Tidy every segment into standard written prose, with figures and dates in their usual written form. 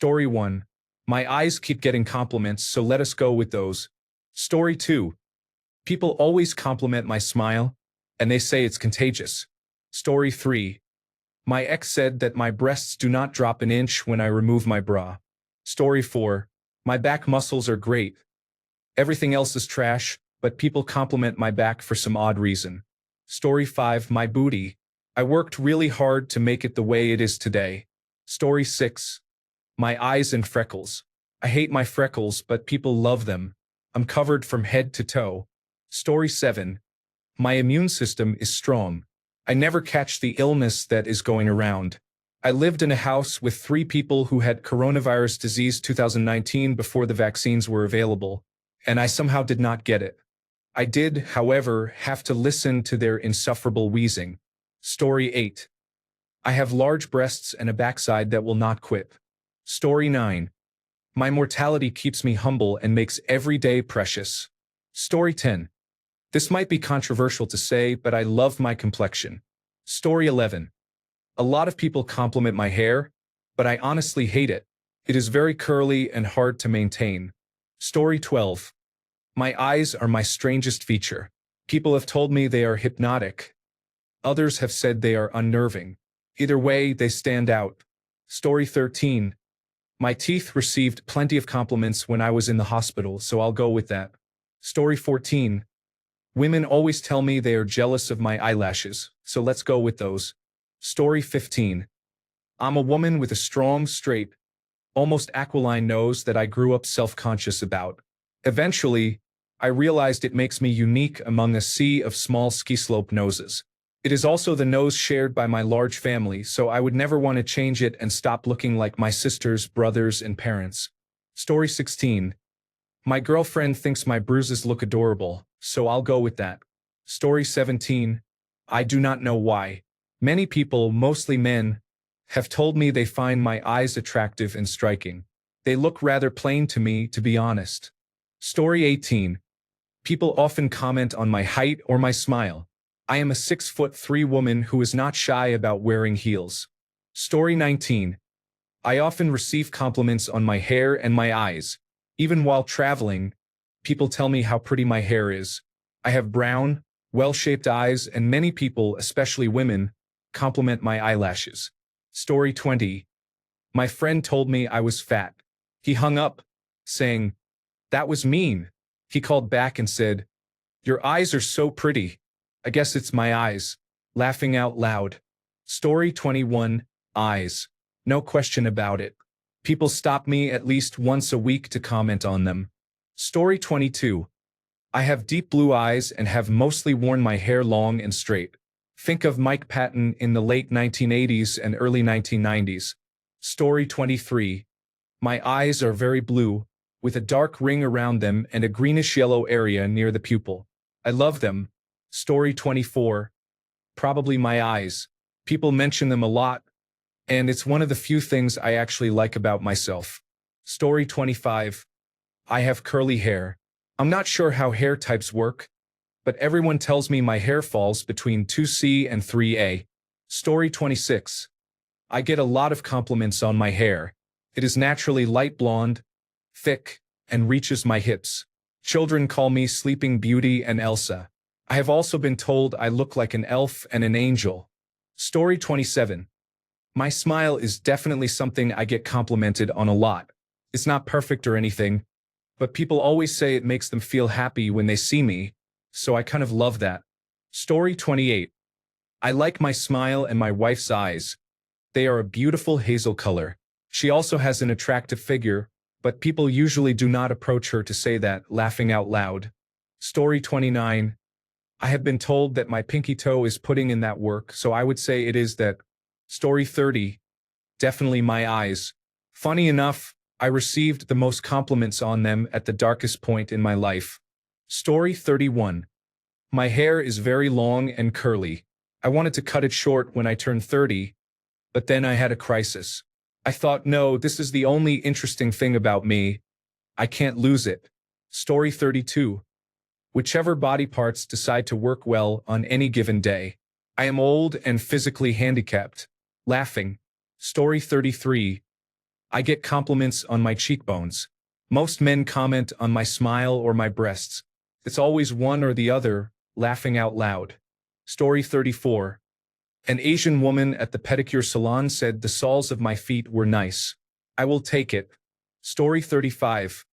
Story 1. My eyes keep getting compliments, so let us go with those. Story 2. People always compliment my smile, and they say it's contagious. Story 3. My ex said that my breasts do not drop an inch when I remove my bra. Story 4. My back muscles are great. Everything else is trash, but people compliment my back for some odd reason. Story 5. My booty. I worked really hard to make it the way it is today. Story 6. My eyes and freckles. I hate my freckles, but people love them. I'm covered from head to toe. Story 7. My immune system is strong. I never catch the illness that is going around. I lived in a house with 3 people who had coronavirus disease 2019 before the vaccines were available, and I somehow did not get it. I did, however, have to listen to their insufferable wheezing. Story 8. I have large breasts and a backside that will not quit. Story 9. My mortality keeps me humble and makes every day precious. Story 10. This might be controversial to say, but I love my complexion. Story 11. A lot of people compliment my hair, but I honestly hate it. It is very curly and hard to maintain. Story 12. My eyes are my strangest feature. People have told me they are hypnotic. Others have said they are unnerving. Either way, they stand out. Story 13. My teeth received plenty of compliments when I was in the hospital, so I'll go with that. Story 14. Women always tell me they are jealous of my eyelashes, so let's go with those. Story 15. I'm a woman with a strong, straight, almost aquiline nose that I grew up self-conscious about. Eventually, I realized it makes me unique among a sea of small ski-slope noses. It is also the nose shared by my large family, so I would never want to change it and stop looking like my sisters, brothers, and parents. Story 16. My girlfriend thinks my bruises look adorable, so I'll go with that. Story 17. I do not know why. Many people, mostly men, have told me they find my eyes attractive and striking. They look rather plain to me, to be honest. Story 18. People often comment on my height or my smile. I am a 6'3" woman who is not shy about wearing heels. Story 19. I often receive compliments on my hair and my eyes. Even while traveling, people tell me how pretty my hair is. I have brown, well-shaped eyes, and many people, especially women, compliment my eyelashes. Story 20. My friend told me I was fat. He hung up, saying, "That was mean." He called back and said, "Your eyes are so pretty." I guess it's my eyes. Laughing out loud. Story 21. Eyes. No question about it. People stop me at least once a week to comment on them. Story 22. I have deep blue eyes and have mostly worn my hair long and straight. Think of Mike Patton in the late 1980s and early 1990s. Story 23. My eyes are very blue, with a dark ring around them and a greenish-yellow area near the pupil. I love them. Story 24. Probably my eyes. People mention them a lot, and it's one of the few things I actually like about myself. Story 25. I have curly hair. I'm not sure how hair types work, but everyone tells me my hair falls between 2C and 3A. Story 26. I get a lot of compliments on my hair. It is naturally light blonde, thick, and reaches my hips. Children call me Sleeping Beauty and Elsa. I have also been told I look like an elf and an angel. Story 27. My smile is definitely something I get complimented on a lot. It's not perfect or anything, but people always say it makes them feel happy when they see me, so I kind of love that. Story 28. I like my smile and my wife's eyes. They are a beautiful hazel color. She also has an attractive figure, but people usually do not approach her to say that, laughing out loud. Story 29. I have been told that my pinky toe is putting in that work, so I would say it is that. Story 30. Definitely my eyes. Funny enough, I received the most compliments on them at the darkest point in my life. Story 31. My hair is very long and curly. I wanted to cut it short when I turned 30, but then I had a crisis. I thought, no, this is the only interesting thing about me. I can't lose it. Story 32. Whichever body parts decide to work well on any given day. I am old and physically handicapped. Laughing. Story 33. I get compliments on my cheekbones. Most men comment on my smile or my breasts. It's always one or the other, laughing out loud. Story 34. An Asian woman at the pedicure salon said the soles of my feet were nice. I will take it. Story 35.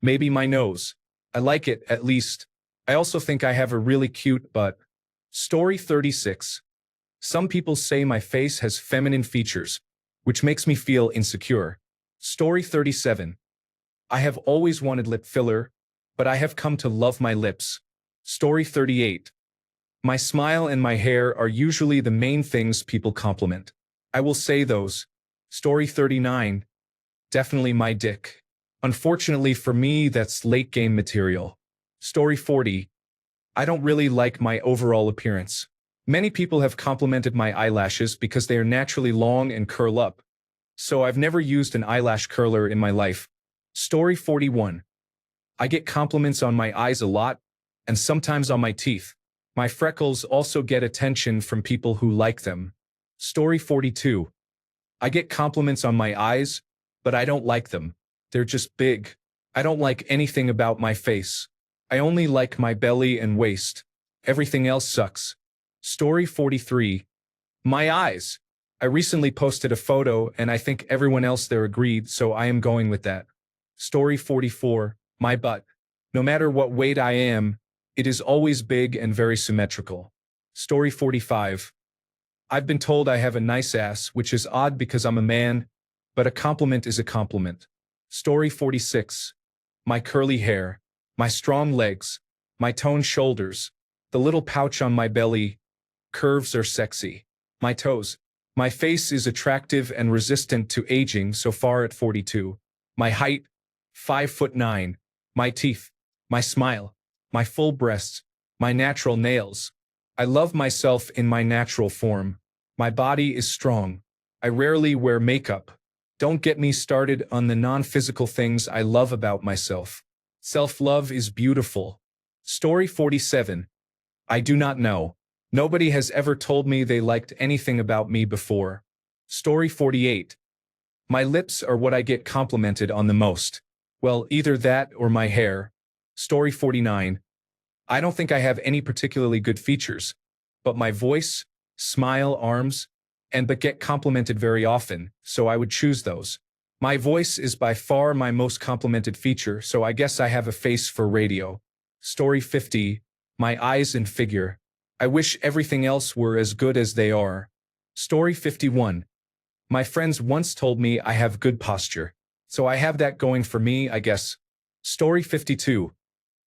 Maybe my nose. I like it, at least. I also think I have a really cute butt. Story 36. Some people say my face has feminine features, which makes me feel insecure. Story 37. I have always wanted lip filler, but I have come to love my lips. Story 38. My smile and my hair are usually the main things people compliment. I will say those. Story 39. Definitely my dick. Unfortunately for me, that's late game material. Story 40. I don't really like my overall appearance. Many people have complimented my eyelashes because they are naturally long and curl up. So I've never used an eyelash curler in my life. Story 41. I get compliments on my eyes a lot, and sometimes on my teeth. My freckles also get attention from people who like them. Story 42. I get compliments on my eyes, but I don't like them. They're just big. I don't like anything about my face. I only like my belly and waist. Everything else sucks. Story 43. My eyes. I recently posted a photo and I think everyone else there agreed, so I am going with that. Story 44. My butt. No matter what weight I am, it is always big and very symmetrical. Story 45. I've been told I have a nice ass, which is odd because I'm a man, but a compliment is a compliment. Story 46. My curly hair. My strong legs. My toned shoulders. The little pouch on my belly. Curves are sexy. My toes. My face is attractive and resistant to aging so far at 42. My height. 5'9". My teeth. My smile. My full breasts. My natural nails. I love myself in my natural form. My body is strong. I rarely wear makeup. Don't get me started on the non-physical things I love about myself. Self-love is beautiful. Story 47. I do not know. Nobody has ever told me they liked anything about me before. Story 48. My lips are what I get complimented on the most. Well, either that or my hair. Story 49. I don't think I have any particularly good features, but my voice, smile, arms, but get complimented very often, so I would choose those. My voice is by far my most complimented feature, so I guess I have a face for radio. Story 50. My eyes and figure. I wish everything else were as good as they are. Story 51. My friends once told me I have good posture, so I have that going for me, I guess. Story 52.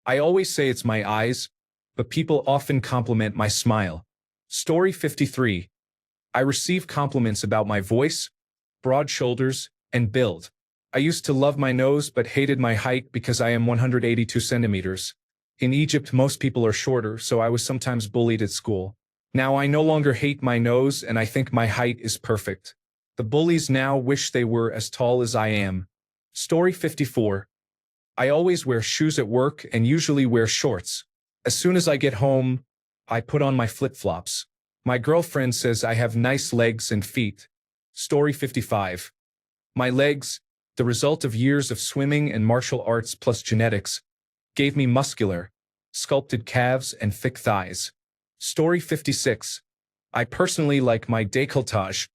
I always say it's my eyes, but people often compliment my smile. Story 53. I receive compliments about my voice, broad shoulders, and build. I used to love my nose but hated my height because I am 182 centimeters. In Egypt, most people are shorter, so I was sometimes bullied at school. Now I no longer hate my nose and I think my height is perfect. The bullies now wish they were as tall as I am. Story 54. I always wear shoes at work and usually wear shorts. As soon as I get home, I put on my flip-flops. My girlfriend says I have nice legs and feet. Story 55. My legs, the result of years of swimming and martial arts plus genetics, gave me muscular, sculpted calves and thick thighs. Story 56. I personally like my décolletage.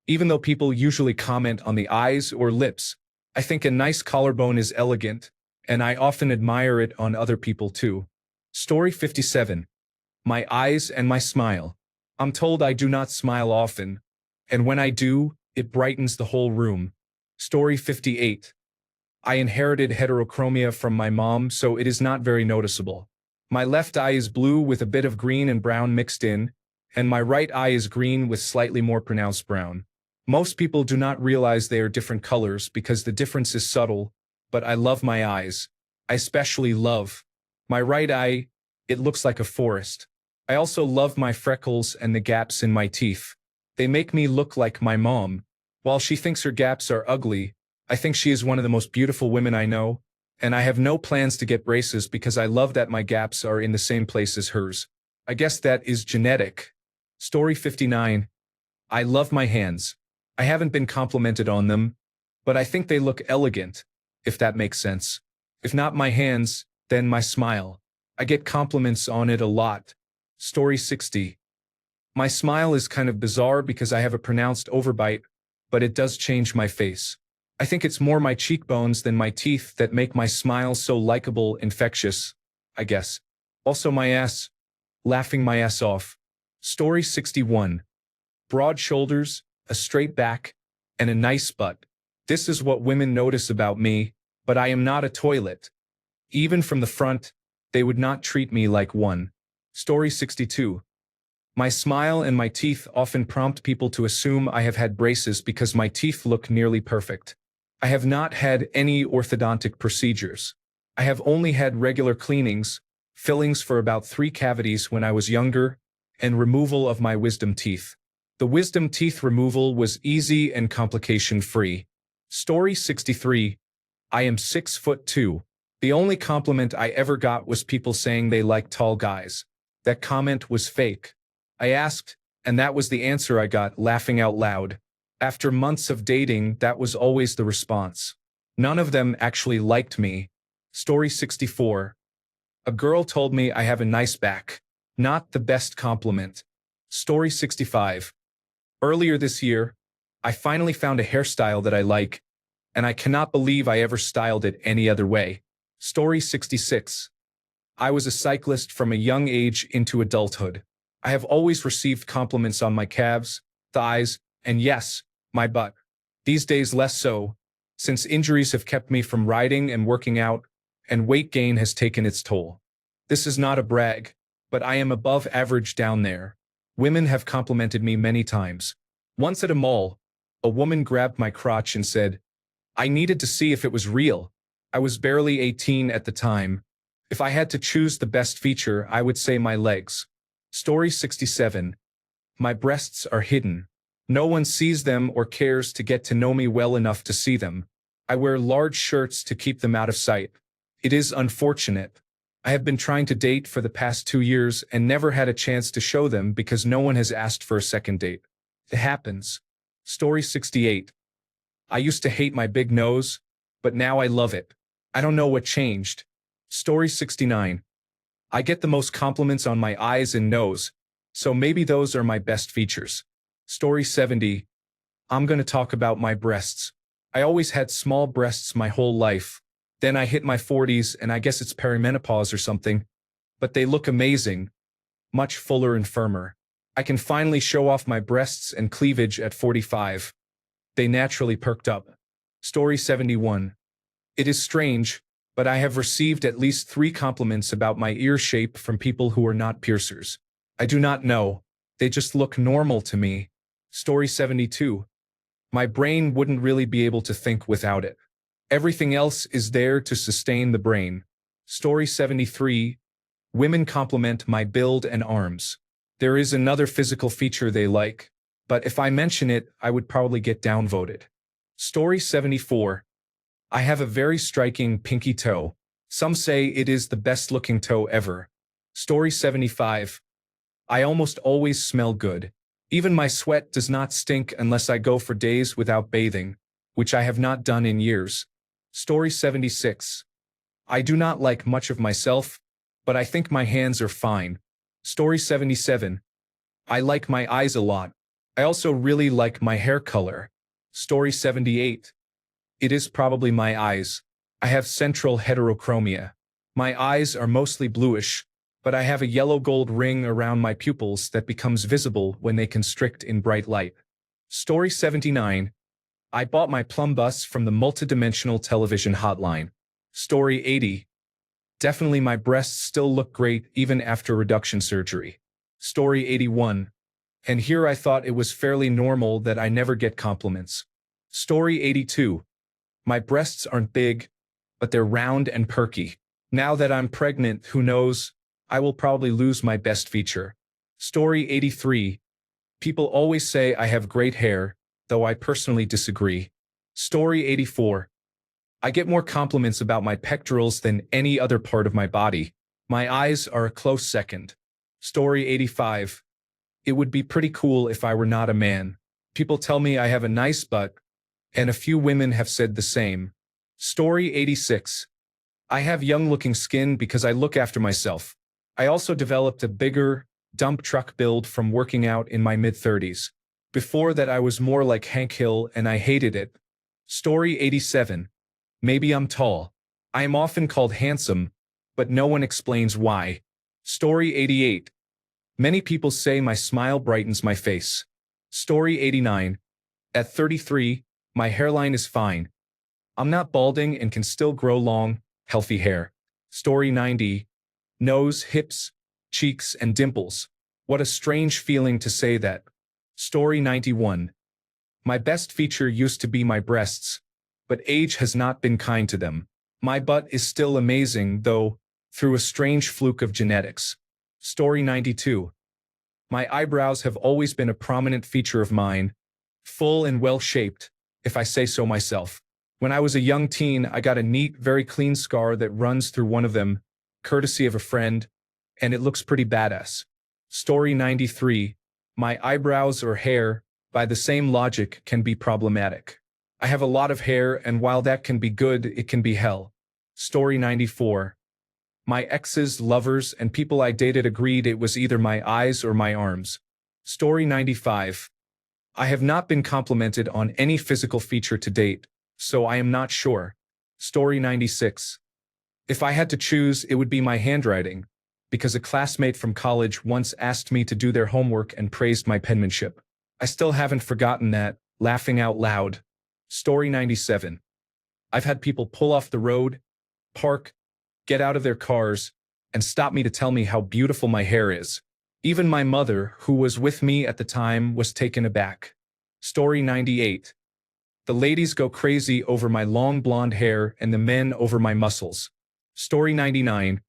Even though people usually comment on the eyes or lips, I think a nice collarbone is elegant, and I often admire it on other people too. Story 57. My eyes and my smile. I'm told I do not smile often, and when I do, it brightens the whole room. Story 58. I inherited heterochromia from my mom, so it is not very noticeable. My left eye is blue with a bit of green and brown mixed in, and my right eye is green with slightly more pronounced brown. Most people do not realize they are different colors because the difference is subtle, but I love my eyes. I especially love my right eye. It looks like a forest. I also love my freckles and the gaps in my teeth. They make me look like my mom. While she thinks her gaps are ugly, I think she is one of the most beautiful women I know, and I have no plans to get braces because I love that my gaps are in the same place as hers. I guess that is genetic. Story 59. I love my hands. I haven't been complimented on them, but I think they look elegant, if that makes sense. If not my hands, then my smile. I get compliments on it a lot. Story 60. My smile is kind of bizarre because I have a pronounced overbite, but it does change my face. I think it's more my cheekbones than my teeth that make my smile so likable, infectious, I guess. Also my ass, laughing my ass off. Story 61. Broad shoulders, a straight back, and a nice butt. This is what women notice about me, but I am not a toilet. Even from the front, they would not treat me like one. Story 62. My smile and my teeth often prompt people to assume I have had braces because my teeth look nearly perfect. I have not had any orthodontic procedures. I have only had regular cleanings, fillings for about 3 cavities when I was younger, and removal of my wisdom teeth. The wisdom teeth removal was easy and complication-free. Story 63. I am 6'2". The only compliment I ever got was people saying they like tall guys. That comment was fake. I asked, and that was the answer I got, laughing out loud. After months of dating, that was always the response. None of them actually liked me. Story 64. A girl told me I have a nice back. Not the best compliment. Story 65. Earlier this year, I finally found a hairstyle that I like, and I cannot believe I ever styled it any other way. Story 66. I was a cyclist from a young age into adulthood. I have always received compliments on my calves, thighs, and yes, my butt. These days less so, since injuries have kept me from riding and working out, and weight gain has taken its toll. This is not a brag, but I am above average down there. Women have complimented me many times. Once at a mall, a woman grabbed my crotch and said, I needed to see if it was real. I was barely 18 at the time. If I had to choose the best feature, I would say my legs. Story 67. My breasts are hidden. No one sees them or cares to get to know me well enough to see them. I wear large shirts to keep them out of sight. It is unfortunate. I have been trying to date for the past 2 years and never had a chance to show them because no one has asked for a second date. It happens. Story 68. I used to hate my big nose, but now I love it. I don't know what changed. Story 69. I get the most compliments on my eyes and nose, so maybe those are my best features. Story 70. I'm gonna talk about my breasts. I always had small breasts my whole life. Then I hit my 40s and I guess it's perimenopause or something, but they look amazing, much fuller and firmer. I can finally show off my breasts and cleavage at 45. They naturally perked up. Story 71. It is strange, but I have received at least 3 compliments about my ear shape from people who are not piercers. I do not know. They just look normal to me. Story 72. My brain wouldn't really be able to think without it. Everything else is there to sustain the brain. Story 73. Women compliment my build and arms. There is another physical feature they like, but if I mention it, I would probably get downvoted. Story 74. I have a very striking pinky toe. Some say it is the best looking toe ever. Story 75. I almost always smell good. Even my sweat does not stink unless I go for days without bathing, which I have not done in years. Story 76. I do not like much of myself, but I think my hands are fine. Story 77. I like my eyes a lot. I also really like my hair color. Story 78. It is probably my eyes. I have central heterochromia. My eyes are mostly bluish, but I have a yellow-gold ring around my pupils that becomes visible when they constrict in bright light. Story 79. I bought my plum bus from the multidimensional television hotline. Story 80. Definitely my breasts still look great even after reduction surgery. Story 81. And here I thought it was fairly normal that I never get compliments. Story 82. My breasts aren't big, but they're round and perky. Now that I'm pregnant, who knows? I will probably lose my best feature. Story 83. People always say I have great hair, though I personally disagree. Story 84. I get more compliments about my pectorals than any other part of my body. My eyes are a close second. Story 85. It would be pretty cool if I were not a man. People tell me I have a nice butt, and a few women have said the same. Story 86. I have young-looking skin because I look after myself. I also developed a bigger, dump truck build from working out in my mid-30s. Before that I was more like Hank Hill and I hated it. Story 87. Maybe I'm tall. I am often called handsome, but no one explains why. Story 88. Many people say my smile brightens my face. Story 89. At 33, my hairline is fine. I'm not balding and can still grow long, healthy hair. Story 90. Nose, hips, cheeks, and dimples. What a strange feeling to say that. Story 91. My best feature used to be my breasts, but age has not been kind to them. My butt is still amazing, though, through a strange fluke of genetics. Story 92. My eyebrows have always been a prominent feature of mine, full and well-shaped, if I say so myself. When I was a young teen, I got a neat, very clean scar that runs through one of them, courtesy of a friend, and it looks pretty badass. Story 93. My eyebrows or hair, by the same logic, can be problematic. I have a lot of hair, and while that can be good, it can be hell. Story 94. My exes, lovers, and people I dated agreed it was either my eyes or my arms. Story 95. I have not been complimented on any physical feature to date, so I am not sure. Story 96. If I had to choose, it would be my handwriting, because a classmate from college once asked me to do their homework and praised my penmanship. I still haven't forgotten that, laughing out loud. Story 97. I've had people pull off the road, park, get out of their cars, and stop me to tell me how beautiful my hair is. Even my mother, who was with me at the time, was taken aback. Story 98. The ladies go crazy over my long blonde hair and the men over my muscles. Story 99.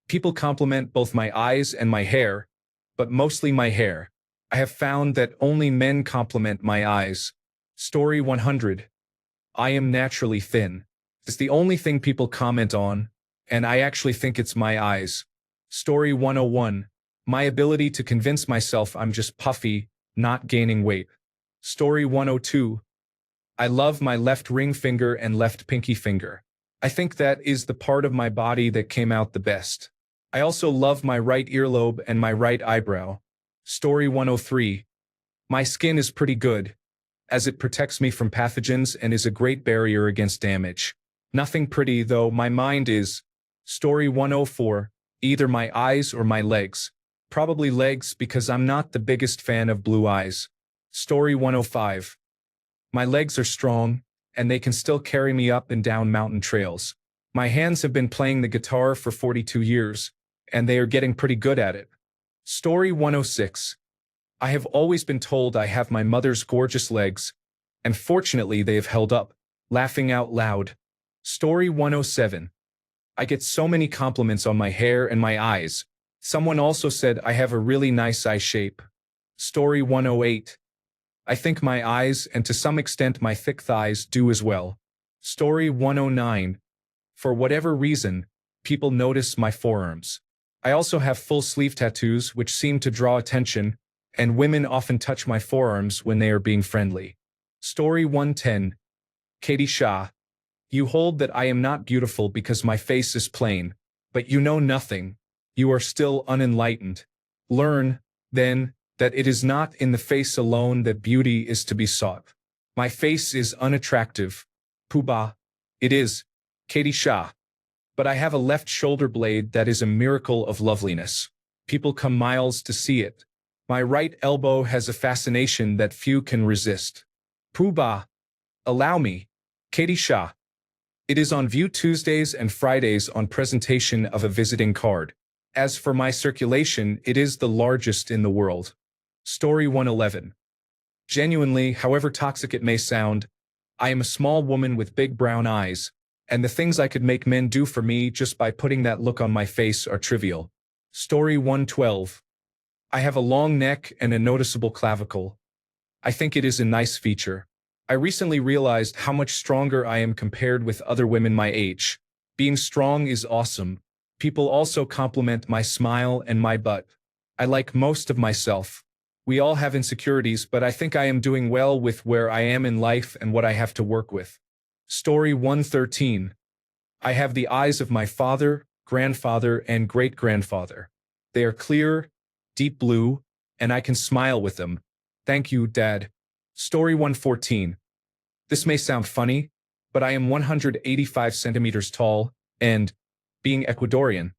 People compliment both my eyes and my hair, but mostly my hair. I have found that only men compliment my eyes. Story 100. I am naturally thin. It's the only thing people comment on, and I actually think it's my eyes. Story 101. My ability to convince myself I'm just puffy, not gaining weight. Story 102. I love my left ring finger and left pinky finger. I think that is the part of my body that came out the best. I also love my right earlobe and my right eyebrow. Story 103. My skin is pretty good, as it protects me from pathogens and is a great barrier against damage. Nothing pretty, though, my mind is. Story 104. Either my eyes or my legs. Probably legs because I'm not the biggest fan of blue eyes. Story 105. My legs are strong, and they can still carry me up and down mountain trails. My hands have been playing the guitar for 42 years, and they are getting pretty good at it. Story 106. I have always been told I have my mother's gorgeous legs, and fortunately they have held up, laughing out loud. Story 107. I get so many compliments on my hair and my eyes. Someone also said I have a really nice eye shape. Story 108. I think my eyes and to some extent my thick thighs do as well. Story 109. For whatever reason, people notice my forearms. I also have full sleeve tattoos which seem to draw attention, and women often touch my forearms when they are being friendly. Story 110. Katie Shah. You hold that I am not beautiful because my face is plain, but you know nothing. You are still unenlightened. Learn, then, that it is not in the face alone that beauty is to be sought. My face is unattractive. Poobah. It is. Katie Shah. But I have a left shoulder blade that is a miracle of loveliness. People come miles to see it. My right elbow has a fascination that few can resist. Poobah. Allow me. Katie Shah. It is on view Tuesdays and Fridays on presentation of a visiting card. As for my circulation, it is the largest in the world. Story 111. Genuinely, however toxic it may sound, I am a small woman with big brown eyes, and the things I could make men do for me just by putting that look on my face are trivial. Story 112. I have a long neck and a noticeable clavicle. I think it is a nice feature. I recently realized how much stronger I am compared with other women my age. Being strong is awesome. People also compliment my smile and my butt. I like most of myself. We all have insecurities, but I think I am doing well with where I am in life and what I have to work with. Story 113. I have the eyes of my father, grandfather, and great-grandfather. They are clear, deep blue, and I can smile with them. Thank you, Dad. Story 114. This may sound funny, but I am 185 centimeters tall, and, being Ecuadorian,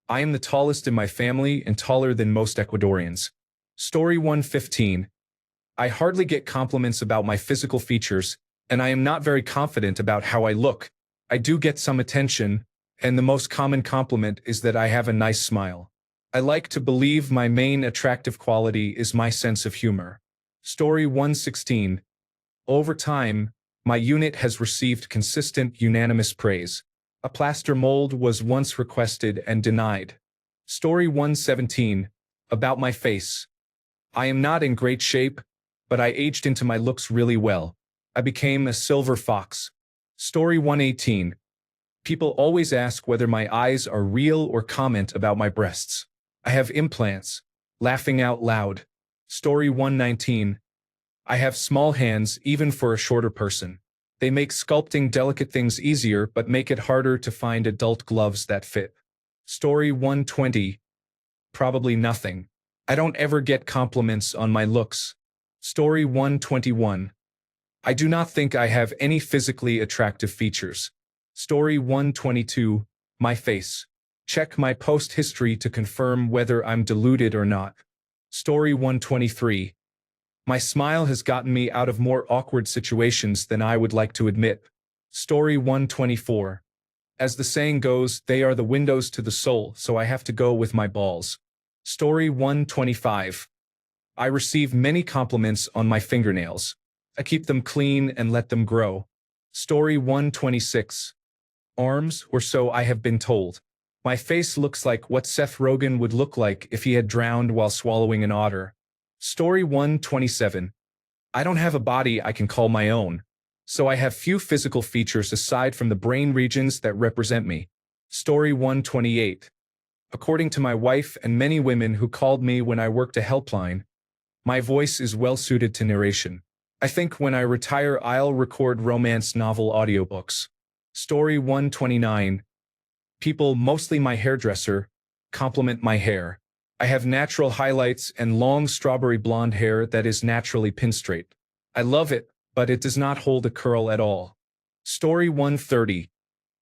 I am the tallest in my family and taller than most Ecuadorians. Story 115. I hardly get compliments about my physical features, and I am not very confident about how I look. I do get some attention, and the most common compliment is that I have a nice smile. I like to believe my main attractive quality is my sense of humor. Story 116. Over time, my unit has received consistent, unanimous praise. A plaster mold was once requested and denied. Story 117. About my face. I am not in great shape, but I aged into my looks really well. I became a silver fox. Story 118. People always ask whether my eyes are real or comment about my breasts. I have implants. Laughing out loud. Story 119. I have small hands even for a shorter person. They make sculpting delicate things easier but make it harder to find adult gloves that fit. Story 120. Probably nothing. I don't ever get compliments on my looks. Story 121. I do not think I have any physically attractive features. Story 122. My face. Check my post history to confirm whether I'm deluded or not. Story 123. My smile has gotten me out of more awkward situations than I would like to admit. Story 124. As the saying goes, they are the windows to the soul, so I have to go with my balls. Story 125. I receive many compliments on my fingernails. I keep them clean and let them grow. Story 126. Arms, or so I have been told. My face looks like what Seth Rogen would look like if he had drowned while swallowing an otter. Story 127. I don't have a body I can call my own, so I have few physical features aside from the brain regions that represent me. Story 128. According to my wife and many women who called me when I worked a helpline, my voice is well suited to narration. I think when I retire I'll record romance novel audiobooks. Story 129. People, mostly my hairdresser, compliment my hair. I have natural highlights and long strawberry blonde hair that is naturally pin straight. I love it, but it does not hold a curl at all. Story 130.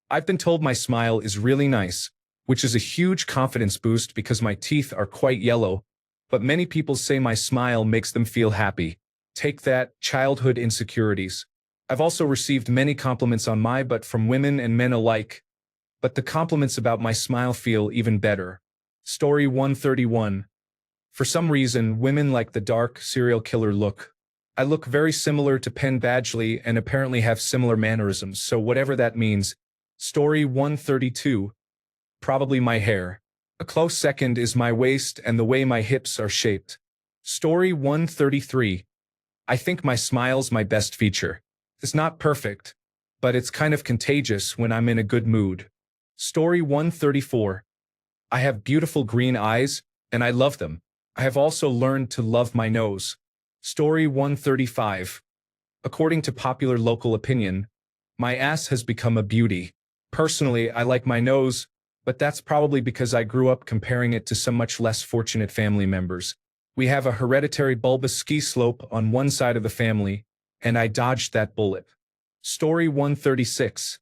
I've been told my smile is really nice, which is a huge confidence boost because my teeth are quite yellow, but many people say my smile makes them feel happy. Take that, childhood insecurities. I've also received many compliments on my butt from women and men alike, but the compliments about my smile feel even better. Story 131. For some reason, women like the dark serial killer look. I look very similar to Penn Badgley and apparently have similar mannerisms, so whatever that means. Story 132. Probably my hair. A close second is my waist and the way my hips are shaped. Story 133. I think my smile's my best feature. It's not perfect, but it's kind of contagious when I'm in a good mood. Story 134. I have beautiful green eyes, and I love them. I have also learned to love my nose. Story 135. According to popular local opinion, my ass has become a beauty. Personally, I like my nose, but that's probably because I grew up comparing it to some much less fortunate family members. We have a hereditary bulbous ski slope on one side of the family, and I dodged that bullet. Story 136.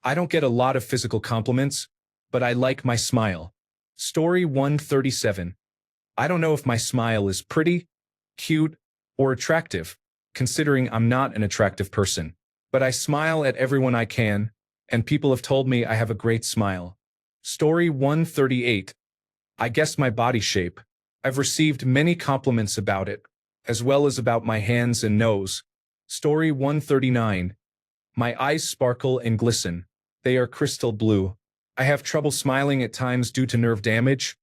I don't get a lot of physical compliments, but I like my smile. Story 137. I don't know if my smile is pretty, cute, or attractive, considering I'm not an attractive person. But I smile at everyone I can, and people have told me I have a great smile. Story 138. I guess my body shape. I've received many compliments about it, as well as about my hands and nose. Story 139. My eyes sparkle and glisten. They are crystal blue. I have trouble smiling at times due to nerve damage,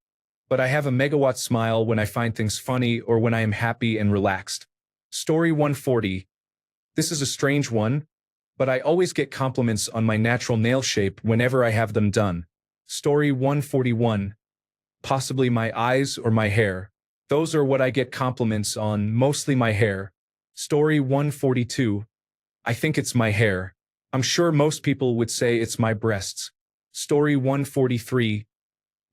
but I have a megawatt smile when I find things funny or when I am happy and relaxed. Story 140. This is a strange one, but I always get compliments on my natural nail shape whenever I have them done. Story 141. Possibly my eyes or my hair. Those are what I get compliments on, mostly my hair. Story 142. I think it's my hair. I'm sure most people would say it's my breasts. Story 143.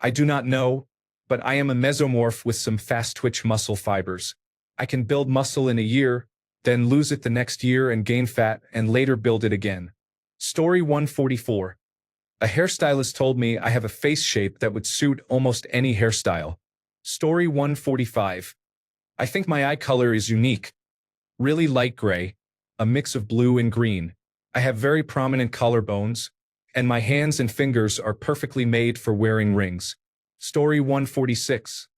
I do not know, but I am a mesomorph with some fast-twitch muscle fibers. I can build muscle in a year, then lose it the next year and gain fat and later build it again. Story 144. A hairstylist told me I have a face shape that would suit almost any hairstyle. Story 145. I think my eye color is unique. Really light gray, a mix of blue and green. I have very prominent collarbones, and my hands and fingers are perfectly made for wearing rings. Story 146.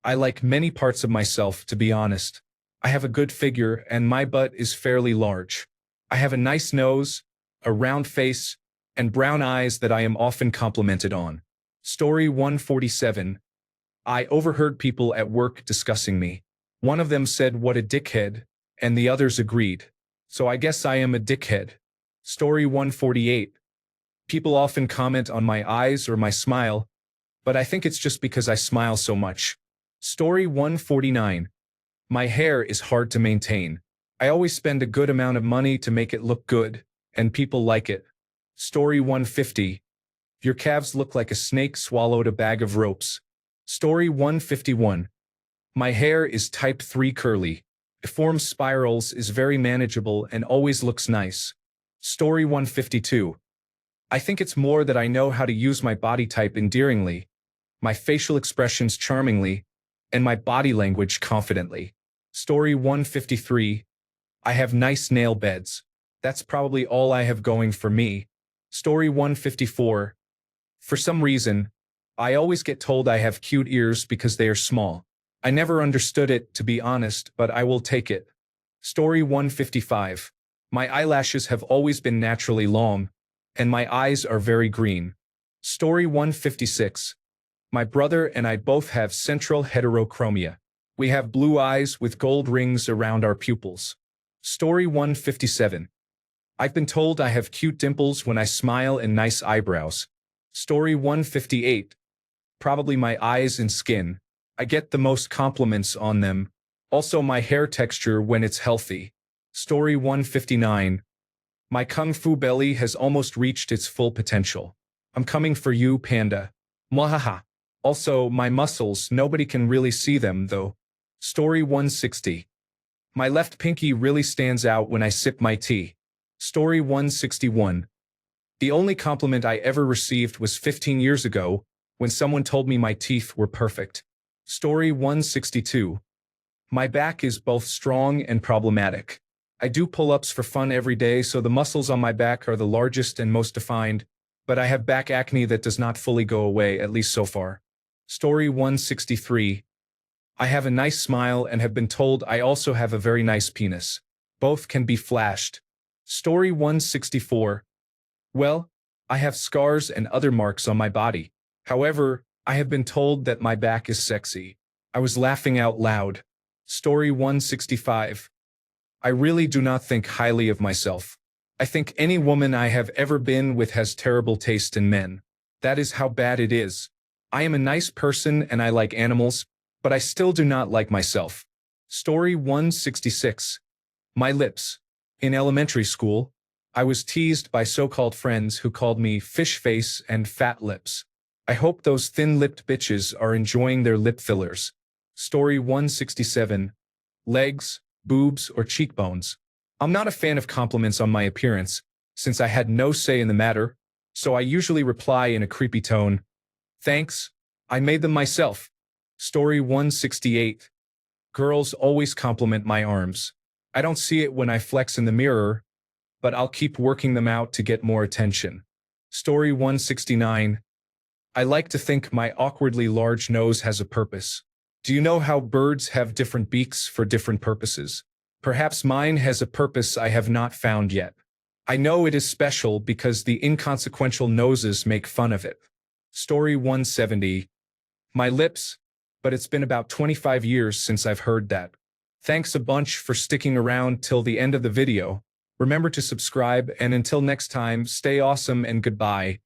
I like many parts of myself, to be honest. I have a good figure and my butt is fairly large. I have a nice nose, a round face, and brown eyes that I am often complimented on. Story 147. I overheard people at work discussing me. One of them said, "What a dickhead," and the others agreed. So I guess I am a dickhead. Story 148. People often comment on my eyes or my smile, but I think it's just because I smile so much. Story 149. My hair is hard to maintain. I always spend a good amount of money to make it look good, and people like it. Story 150. Your calves look like a snake swallowed a bag of ropes. Story 151. My hair is type 3 curly. It forms spirals, is very manageable, and always looks nice. Story 152. I think it's more that I know how to use my body type endearingly, my facial expressions charmingly, and my body language confidently. Story 153. I have nice nail beds. That's probably all I have going for me. Story 154. For some reason, I always get told I have cute ears because they are small. I never understood it, to be honest, but I will take it. Story 155. My eyelashes have always been naturally long, and my eyes are very green. Story 156. My brother and I both have central heterochromia. We have blue eyes with gold rings around our pupils. Story 157. I've been told I have cute dimples when I smile and nice eyebrows. Story 158. Probably my eyes and skin. I get the most compliments on them. Also my hair texture when it's healthy. Story 159. My kung fu belly has almost reached its full potential. I'm coming for you, panda. Mwahaha. Also, my muscles, nobody can really see them though. Story 160. My left pinky really stands out when I sip my tea. Story 161. The only compliment I ever received was 15 years ago, when someone told me my teeth were perfect. Story 162. My back is both strong and problematic. I do pull-ups for fun every day, so the muscles on my back are the largest and most defined, but I have back acne that does not fully go away, at least so far. Story 163. I have a nice smile and have been told I also have a very nice penis. Both can be flashed. Story 164. Well, I have scars and other marks on my body. However, I have been told that my back is sexy. I was laughing out loud. Story 165. I really do not think highly of myself. I think any woman I have ever been with has terrible taste in men. That is how bad it is. I am a nice person and I like animals, but I still do not like myself. Story 166. My lips. In elementary school, I was teased by so-called friends who called me fish face and fat lips. I hope those thin-lipped bitches are enjoying their lip fillers. Story 167. Legs, boobs, or cheekbones. I'm not a fan of compliments on my appearance, since I had no say in the matter, so I usually reply in a creepy tone. Thanks, I made them myself. Story 168. Girls always compliment my arms. I don't see it when I flex in the mirror, but I'll keep working them out to get more attention. Story 169. I like to think my awkwardly large nose has a purpose. Do you know how birds have different beaks for different purposes? Perhaps mine has a purpose I have not found yet. I know it is special because the inconsequential noses make fun of it. Story 170. My lips, but it's been about 25 years since I've heard that. Thanks a bunch for sticking around till the end of the video. Remember to subscribe, and until next time, stay awesome and goodbye.